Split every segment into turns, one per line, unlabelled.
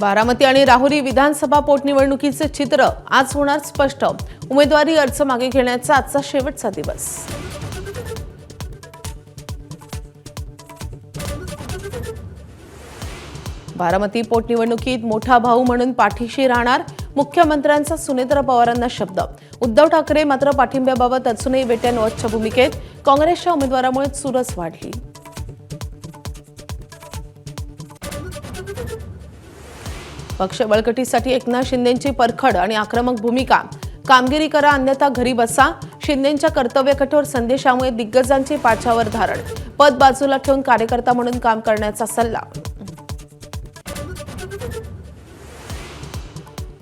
बारामती आणि राहुरी विधानसभा पोटनिवडणुकीचे चित्र आज होणार स्पष्ट। उमेदवारी अर्ज मागे घेण्याचा आजचा शेवटचा दिवस। बारामती पोटनिवडणुकीत मोठा भाऊ म्हणून पाठीशी राहणार मुख्यमंत्र्यांचा सुनेत्र पवारांना शब्द। उद्धव ठाकरे मात्र पाठिंब्याबाबत अजूनही वेट अँड वॉचच्या भूमिकेत। काँग्रेसच्या उमेदवारामुळे चुरस वाढली। पक्ष बळकटीसाठी एकनाथ शिंदेंची परखड आणि आक्रमक भूमिका। कामगिरी करा अन्यथा घरी बसा। शिंदेंच्या कर्तव्य कठोर संदेशामुळे दिग्गजांची पाचावर धारण। पद बाजूला ठेवून कार्यकर्ता म्हणून काम करण्याचा सल्ला।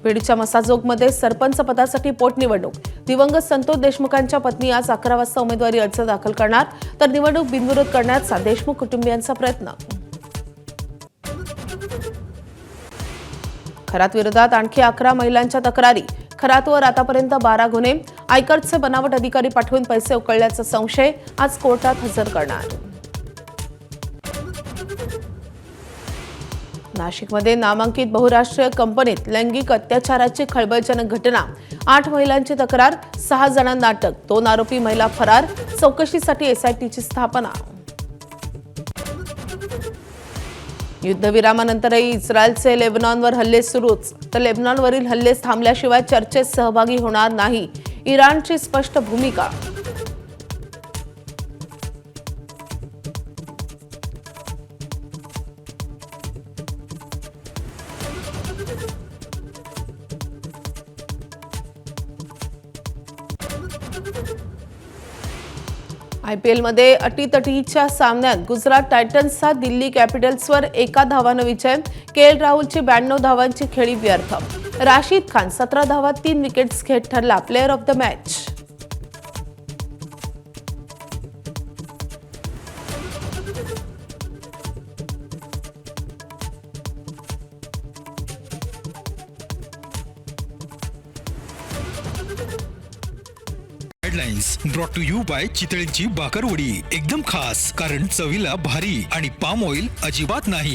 बीडच्या मसाजोगमध्ये सरपंच पदासाठी पोटनिवडणूक। दिवंगत संतोष देशमुखांच्या पत्नी आज 11 वाजता उमेदवारी अर्ज दाखल करणार, तर निवडणूक बिनविरोध करण्याचा देशमुख कुटुंबियांचा प्रयत्न। खरात विरोधात आणखी 11 महिलांच्या तक्रारी। खरातवर आतापर्यंत 12 गुन्हे। आयकरचे बनावट अधिकारी पाठवून पैसे उकळल्याचा संशय। आज कोर्टात हजर करणार। नाशिकमध्ये नामांकित बहुराष्ट्रीय कंपनीत लैंगिक अत्याचाराची खळबळजनक घटना। 8 महिलांची तक्रार, 6 जणांना अटक, 2 आरोपी महिला फरार। चौकशीसाठी एसआयटीची स्थापना। युद्धविरामानंतरही इस्रायलचे लेबनॉनवर हल्ले सुरूच, तर लेबनॉनवरील हल्ले थांबल्याशिवाय चर्चेत सहभागी होणार नाही, इराणची स्पष्ट भूमिका। आयपीएलमध्ये अटीतटीच्या सामन्यात गुजरात टायटन्सचा दिल्ली कॅपिटल्सवर 1 धावानं विजय। केएल राहुलची 92 धावांची खेळी व्यर्थ। राशिद खान 17 धावात 3 विकेट्स घेत ठरला player of the match.
Headlines brought to you by चितळेंची बाकरवडी। एकदम खास, कारण चवीला भारी आणि पाम ऑइल अजिबात नाही।